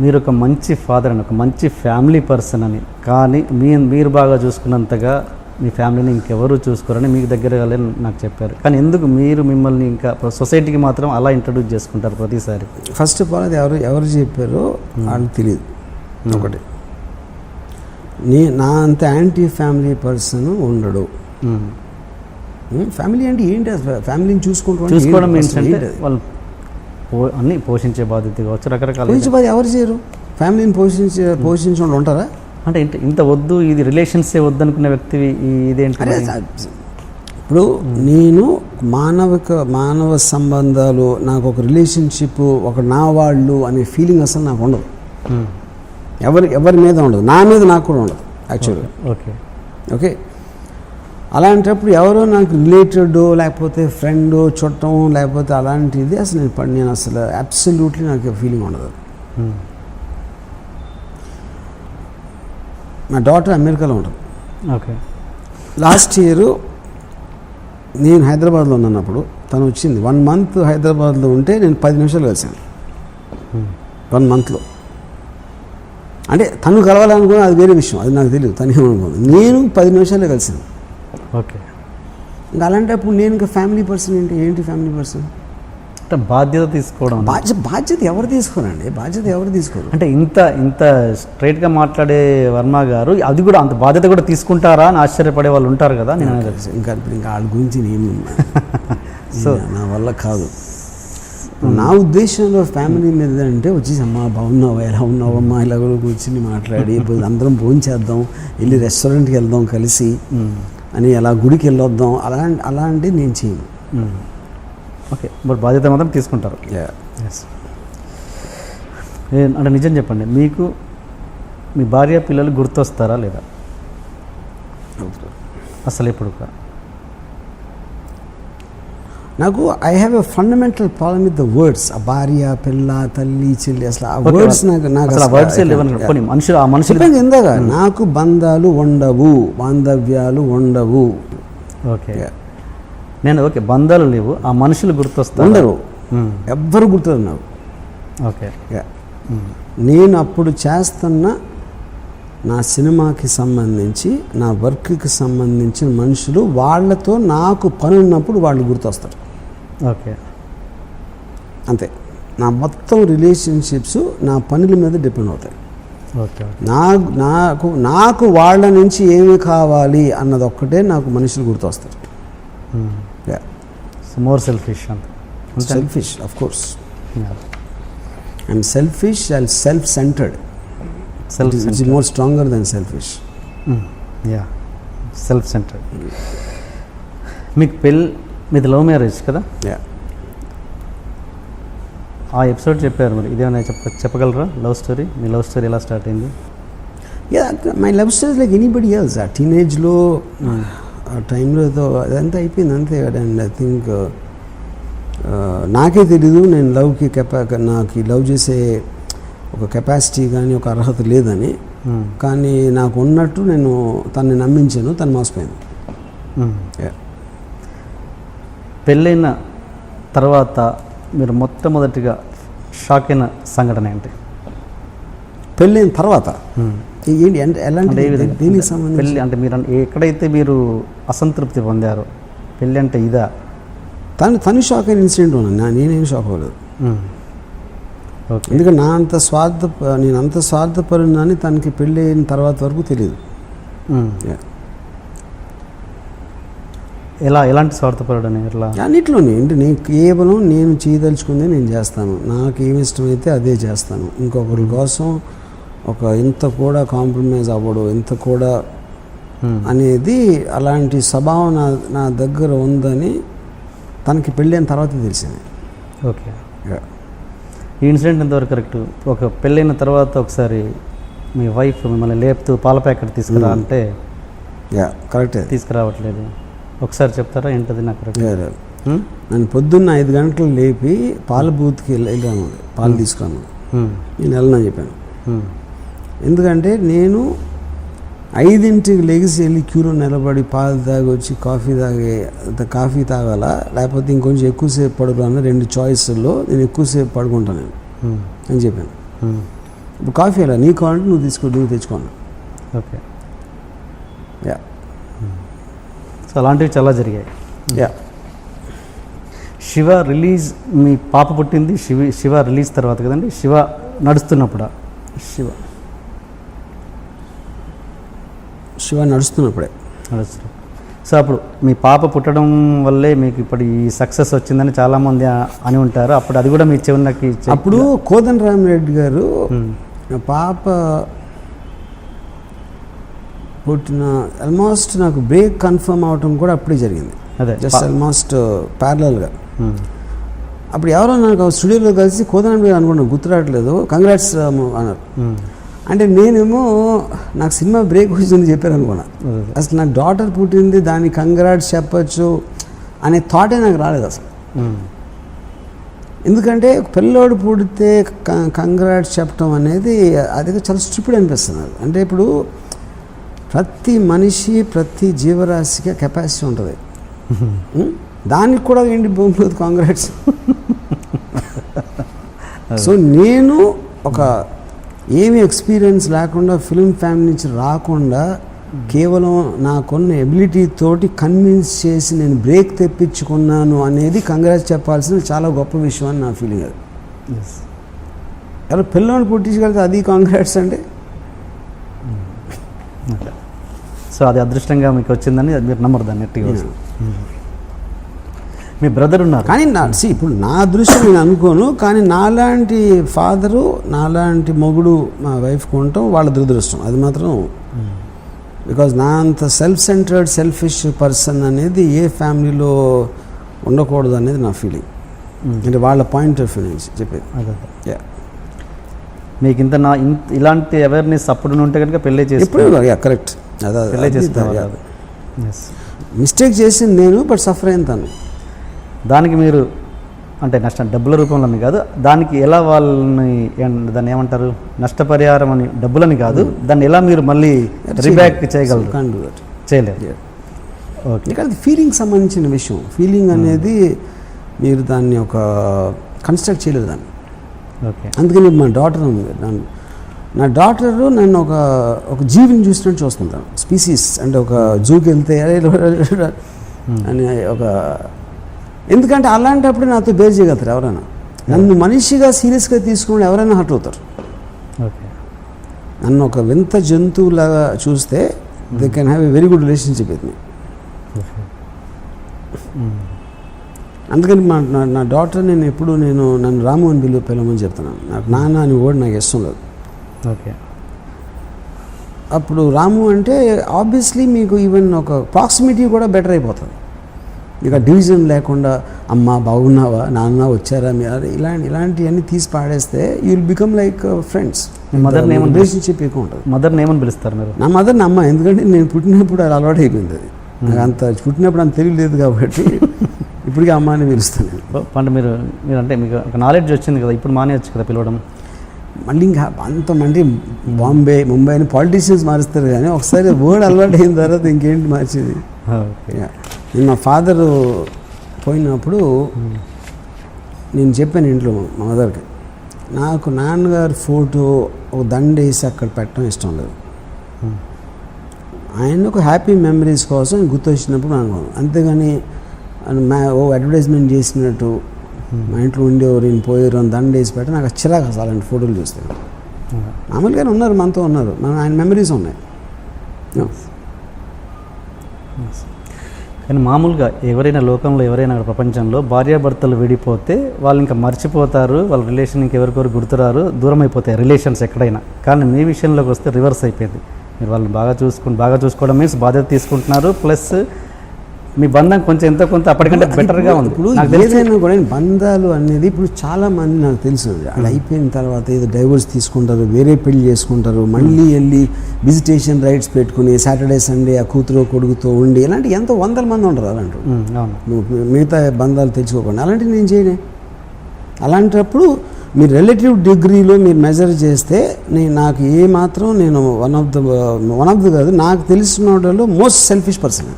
మీరు ఒక మంచి ఫాదర్ అని, ఒక మంచి ఫ్యామిలీ పర్సన్ అని, కానీ మీరు బాగా చూసుకున్నంతగా మీ ఫ్యామిలీని ఇంకెవరు చూసుకోరని మీకు దగ్గర నాకు చెప్పారు. కానీ ఎందుకు మీరు మిమ్మల్ని ఇంకా సొసైటీకి మాత్రం అలా ఇంట్రడ్యూస్ చేసుకుంటారు ప్రతిసారి? ఫస్ట్ ఆఫ్ ఆల్ అది ఎవరు చెప్పారో వాళ్ళకి తెలియదు. ఒకటి, నా అంత యాంటీ ఫ్యామిలీ పర్సన్ ఉండడు. ఫ్యామిలీ అంటే ఏంటి? ఫ్యామిలీని చూసుకోవడం ఏంటంటే వాళ్ళు అన్నీ పోషించే బాధ్యత కావచ్చు, రకరకాల బాధ్యత ఎవరు చేయరు. ఫ్యామిలీని పోషించే ఉంటారా? అంటే ఇంత వద్దు, ఇది రిలేషన్సే వద్దు అనుకునే వ్యక్తి ఇదేంటి? ఇప్పుడు నేను మానవ సంబంధాలు, నాకు ఒక రిలేషన్షిప్, ఒక నా వాళ్ళు అనే ఫీలింగ్ అసలు నాకు ఉండదు. ఎవరి మీద ఉండదు, నా మీద నాకు కూడా ఉండదు యాక్చువల్గా. ఓకే, అలాంటప్పుడు ఎవరో నాకు రిలేటెడ్, లేకపోతే ఫ్రెండ్, చుట్టం, లేకపోతే అలాంటిది అసలు నేను అసలు అబ్సల్యూట్లీ నాకు ఫీలింగ్ ఉండదు. నా డాటర్ అమెరికాలో ఉంటుంది. ఓకే, లాస్ట్ ఇయర్ నేను హైదరాబాద్లో ఉన్నప్పుడు తను వచ్చింది. 1 month హైదరాబాద్లో ఉంటే నేను 10 నిమిషాలు కలిసాను 1 monthలో. అంటే తను కలవాలనుకున్నా అది వేరే విషయం, అది నాకు తెలియదు. తను ఏమనుకోను, నేను 10 నిమిషాలే కలిసాను. ఓకే, ఇంకా అలాంటప్పుడు నేను ఇంకా ఫ్యామిలీ పర్సన్ ఏంటి ఫ్యామిలీ పర్సన్ అంటే బాధ్యత తీసుకోవడం. బాధ్యత ఎవరు తీసుకోరండి? బాధ్యత ఎవరు తీసుకోరు. అంటే ఇంత స్ట్రైట్గా మాట్లాడే వర్మ గారు అది కూడా అంత బాధ్యత కూడా తీసుకుంటారా అని ఆశ్చర్యపడే వాళ్ళు ఉంటారు కదా. నేను ఇంకా వాళ్ళ గురించి నేను సో నా వల్ల కాదు. నా ఉద్దేశంలో ఫ్యామిలీ మీద అంటే వచ్చేసి, అమ్మా బాగున్నావా, ఎలా ఉన్నావమ్మా, ఇలా కూడా కూర్చుని మాట్లాడి అందరం భోంచేద్దాం, వెళ్ళి రెస్టారెంట్కి వెళ్దాం కలిసి అని, అలా గుడికి వెళ్ళొద్దాం, అలాంటివి నేను చేయను. ఓకే, బట్ బాధ్యత మాత్రం తీసుకుంటారు. అంటే నిజం చెప్పండి, మీకు మీ భార్య పిల్లలు గుర్తొస్తారా లేదా అసలు ఎప్పుడు? నాకు I have a fundamental problem with the words. ఆ భార్య, పిల్ల, తల్లి, చెల్లి, అసలు ఆ వర్డ్స్ మనుషులు ఇందాక నాకు బంధాలు ఉండవు, బాంధవ్యాలు ఉండవు. ఓకే, నేను ఓకే బంధాలు లేవు, ఆ మనుషులు గుర్తొస్తారు? ఉండరు, ఎవ్వరు గుర్తురు నాకు. ఓకే, నేను అప్పుడు చేస్తున్న నా సినిమాకి సంబంధించి, నా వర్క్కి సంబంధించిన మనుషులు, వాళ్ళతో నాకు పని ఉన్నప్పుడు వాళ్ళు గుర్తొస్తారు. ఓకే, అంతే. నా మొత్తం రిలేషన్షిప్స్ నా పనుల మీద డిపెండ్ అవుతాయి. ఓకే, నాకు వాళ్ళ నుంచి ఏమి కావాలి అన్నది ఒక్కటే నాకు మనుషులు గుర్తొస్తారు. More selfish. Selfish, of course. I'm selfish and self centred. It is more stronger than selfish. Yeah, self-centered. మీకు మీది లవ్ మ్యారేజ్ కదా? Yeah. ఆ ఎపిసోడ్ చెప్పారు, మరి ఇదేమైనా చెప్పగలరా? లవ్ స్టోరీ, మీ లవ్ స్టోరీ ఎలా స్టార్ట్ అయింది? Yeah, my love story is like anybody else. ఆ టీనేజ్లో ఆ టైంలో అదంతా అయిపోయింది అంతే. అండ్ ఐ థింక్ నాకే తెలీదు నేను నాకు లవ్ చేసే ఒక కెపాసిటీ కానీ ఒక అర్హత లేదని. కానీ నాకు ఉన్నట్టు నేను తనని నమ్మించాను, తను మోసపోయింది. పెళ్ళైన తర్వాత మీరు మొట్టమొదటిగా షాక్ అయిన సంఘటన ఏంటి? పెళ్ళైన తర్వాత ఏంటి అంటే ఎలాంటి దీనికి సంబంధించి? పెళ్ళి అంటే మీరు ఎక్కడైతే మీరు అసంతృప్తి పొందారో, పెళ్ళి అంటే ఇదా? తను షాక్ అయిన ఇన్సిడెంట్ ఉన్నా, నేనేం షాక్ అవ్వలేదు. ఎందుకంటే నేను అంత స్వార్థపరునని తనకి పెళ్ళి అయిన తర్వాత వరకు తెలియదు. ఎలాంటి స్వార్థపరుడు అని? అన్నిట్లోనే అంటే కేవలం నేను చేయదలుచుకుందే నేను చేస్తాను, నాకు ఏమి ఇష్టమైతే అదే చేస్తాను. ఇంకొకరి కోసం ఇంత కూడా కాంప్రమైజ్ అవ్వడు, ఇంత కూడా అనేది అలాంటి స్వభావం నా దగ్గర ఉందని తనకి పెళ్ళైన తర్వాత తెలిసింది. ఓకే, ఈ ఇన్సిడెంట్ ఎంతవరకు కరెక్ట్? ఒక పెళ్ళైన తర్వాత ఒకసారి మీ వైఫ్ మిమ్మల్ని లేపుతూ పాల ప్యాకెట్ తీసుకురా అంటే కరెక్ట్ తీసుకురావట్లేదు, ఒకసారి చెప్తారా ఏంటది? నాకు కరెక్ట్. నన్ను పొద్దున్న 5 గంటలు లేపి పాల బూత్కి వెళ్ళాను, పాలు తీసుకున్నాను. నేను వెళ్ళనని చెప్పాను. ఎందుకంటే నేను 5ంటికి లెగిసి వెళ్ళి క్యూలో నిలబడి పాలు తాగి వచ్చి కాఫీ తాగాలా లేకపోతే ఇంకొంచెం ఎక్కువసేపు పడుకోవాలన్నా 2 చాయిస్ల్లో నేను ఎక్కువసేపు పడుకుంటాను నేను అని చెప్పాను. ఇప్పుడు కాఫీ అలా నీకు కావాలంటే నువ్వు తెచ్చుకోను. ఓకే. యా. సో అలాంటివి చాలా జరిగాయి. యా. శివ రిలీజ్, మీ పాప పుట్టింది శివ రిలీజ్ తర్వాత కదండి, శివ నడుస్తున్నప్పుడా? శివ నడుస్తున్నప్పుడే. సో అప్పుడు మీ పాప పుట్టడం వల్లే మీకు ఇప్పుడు ఈ సక్సెస్ వచ్చిందని చాలామంది అని ఉంటారు. అప్పుడు అది కూడా మీ చెవులకి అప్పుడు కోదండరామిరెడ్డి గారు పాప పుట్టిన ఆల్మోస్ట్ నాకు బ్రేక్ కన్ఫర్మ్ అవటం కూడా అప్పుడే జరిగింది. అదే జస్ట్ ఆల్మోస్ట్ ప్యారలల్గా. అప్పుడు ఎవరో నాకు స్టూడియోలో కలిసి కోదండరామిరెడ్డి గారు అనుకున్నాను, గుర్తురావట్లేదు, కంగ్రాట్స్ అన్నారు. అంటే నేనేమో నాకు సినిమా బ్రేక్ వచ్చింది చెప్పారు అనుకున్నా. అసలు నాకు డాటర్ పుట్టింది, దాన్ని కంగ్రాట్స్ చెప్పచ్చు అనే థాటే నాకు రాలేదు అసలు. ఎందుకంటే పిల్లోడు పుడితే కంగ్రాట్స్ చెప్పడం అనేది అది చాలా స్టూపిడ్ అనిపిస్తుంది. అంటే ఇప్పుడు ప్రతి మనిషి ప్రతి జీవరాశికి కెపాసిటీ ఉంటుంది. దానికి కూడా ఏంటి భూమిలో కాంగ్రాట్స్. సో నేను ఒక ఏమీ ఎక్స్పీరియన్స్ లేకుండా ఫిల్మ్ ఫ్యామిలీ నుంచి రాకుండా కేవలం నాకున్న ఎబిలిటీ తోటి కన్విన్స్ చేసి నేను బ్రేక్ తెప్పించుకున్నాను అనేది కంగ్రాట్స్ చెప్పాల్సిన చాలా గొప్ప విషయం అని నా ఫీలింగ్. అది ఎవరు పిల్లల్ని పుట్టించగలిగితే అది కాంగ్రాట్స్ అంటే. సో అది అదృష్టంగా మీకు వచ్చిందని మీరు నమ్మరు దాన్ని ఎట్టిగా. మీ బ్రదర్ ఉన్నారు కానీ ఇప్పుడు నా అదృష్టం నేను అనుకోను, కానీ నాలాంటి ఫాదరు నాలాంటి మొగుడు మా వైఫ్కి ఉండటం వాళ్ళ దురదృష్టం అది మాత్రం. బికాజ్ నా అంత సెల్ఫ్ సెల్ఫిష్ పర్సన్ అనేది ఏ ఫ్యామిలీలో ఉండకూడదు అనేది నా ఫీలింగ్. అంటే వాళ్ళ పాయింట్ ఆఫ్ వ్యూ నుంచి చెప్పేది. అదే మీకు ఇలాంటి అవేర్నెస్ అప్పుడు ఉంటే కనుక పెళ్ళి చేసి కరెక్ట్. పెళ్ళి చేస్తారు. మిస్టేక్ చేసింది నేను, బట్ సఫర్ అయిన తను. దానికి మీరు అంటే నష్టం డబ్బుల రూపంలోని కాదు, దానికి ఎలా వాళ్ళని దాన్ని ఏమంటారు నష్టపరిహారం అని డబ్బులని కాదు, దాన్ని ఎలా మీరు మళ్ళీ రీబ్యాక్ చేయగలరు? చేయలేరు. ఓకే. ఇక అది ఫీలింగ్ సంబంధించిన విషయం. ఫీలింగ్ అనేది మీరు దాన్ని ఒక కన్స్ట్రక్ట్ చేయలేదు దాన్ని. ఓకే. అందుకని మా డాటర్ ఉంది, నా డాటరు నన్ను ఒక జీవిని చూసినట్టు చూస్తుంటాను. స్పీసీస్ అంటే ఒక జూకి వెళ్తే అని ఒక, ఎందుకంటే అలాంటప్పుడు నాతో బేర్ చేయగలుగుతారు ఎవరైనా. నన్ను మనిషిగా సీరియస్గా తీసుకుని ఎవరైనా హర్ట్ అవుతారు. ఓకే. నన్ను ఒక వింత జంతువులాగా చూస్తే they can have a very good relationship with me. అందుకని నా డాటర్ నేను ఎప్పుడు నన్ను రాము అని పిలవమని చెప్తున్నాను. నాకు నాన్న అని కూడా నాకు ఇష్టం లేదు. ఓకే. అప్పుడు రాము అంటే ఆబ్వియస్లీ మీకు ఈవెన్ ఒక ప్రాక్సిమిటీ కూడా బెటర్ అయిపోతుంది. ఇక డివిజన్ లేకుండా అమ్మ బాగున్నావా, నాన్న వచ్చారా, ఇలాంటివన్నీ తీసి పాడేస్తే you will become like friends. మదర్ని రిలేషన్షిప్ ఎక్కువ ఉంటుంది. మదర్ని ఏమని పిలుస్తారు మీరు? నా మదర్ని అమ్మ, ఎందుకంటే నేను పుట్టినప్పుడు అది అలవాటు అయిపోయింది. అది నాకు అంత పుట్టినప్పుడు అంత తెలియలేదు కాబట్టి ఇప్పటికీ అమ్మ అని పిలుస్తాను నేను. అంటే మీరు అంటే మీకు ఒక నాలెడ్జ్ వచ్చింది కదా, ఇప్పుడు మానేయచ్చు కదా పిలవడం. మళ్ళీ ఇంకా అంతమంది బాంబే ముంబై అని పాలిటీషియన్స్ మారుస్తారు, కానీ ఒకసారి వర్డ్ అలవాటు అయిన తర్వాత ఇంకేంటి మార్చేది. నేను మా ఫాదరు పోయినప్పుడు నేను చెప్పాను ఇంట్లో మా మదర్కి, నాకు నాన్నగారు ఫోటో ఒక దండ వేసి అక్కడ పెట్టడం ఇష్టం లేదు. ఆయన ఒక హ్యాపీ మెమరీస్ కోసం గుర్తొచ్చినప్పుడు అనుకోను, అంతేగాని అడ్వర్టైజ్మెంట్ చేసినట్టు మా ఇంట్లో ఉండేవారు నేను పోయారు అని దండ వేసి పెట్ట నాకు చిరాకు అసలు అలాంటి ఫోటోలు చూస్తే. మామూలుగానే ఉన్నారు, మనతో ఉన్నారు, ఆయన మెమరీస్ ఉన్నాయి. కానీ మామూలుగా ఎవరైనా లోకంలో ఎవరైనా ప్రపంచంలో భార్యాభర్తలు విడిపోతే వాళ్ళు ఇంకా మర్చిపోతారు, వాళ్ళ రిలేషన్ ఇంకెవరికొరు గుర్తురారు, దూరం అయిపోతాయి రిలేషన్స్ ఎక్కడైనా. కానీ మీ విషయంలోకి వస్తే రివర్స్ అయిపోయింది. మీరు వాళ్ళని బాగా చూసుకోవడం మీన్స్ బాధ్యత తీసుకుంటున్నారు, ప్లస్ మీ బంధం కొంచెం ఎంతో కొంత అప్పటికంటే బెటర్గా ఉంది. ఇప్పుడు ఏదైనా కూడా బంధాలు అనేది ఇప్పుడు చాలామంది నాకు తెలుసు అది అయిపోయిన తర్వాత ఏదో డైవర్స్ తీసుకుంటారు, వేరే పెళ్లి చేసుకుంటారు, మళ్ళీ వెళ్ళి విజిటేషన్ రైట్స్ పెట్టుకుని సాటర్డే సండే ఆ కూతురు కొడుకుతో ఉండి ఇలాంటి ఎంతో 100 మంది ఉంటారు అలాంటి. నువ్వు మిగతా బంధాలు తెచ్చుకోకుండా అలాంటివి నేను చేయనే. అలాంటప్పుడు మీ రిలేటివ్ డిగ్రీలో మీరు మెజర్ చేస్తే నాకు ఏ మాత్రం నేను వన్ ఆఫ్ ద కాదు, నాకు తెలిసిన వాళ్ళలో మోస్ట్ సెల్ఫిష్ పర్సన్.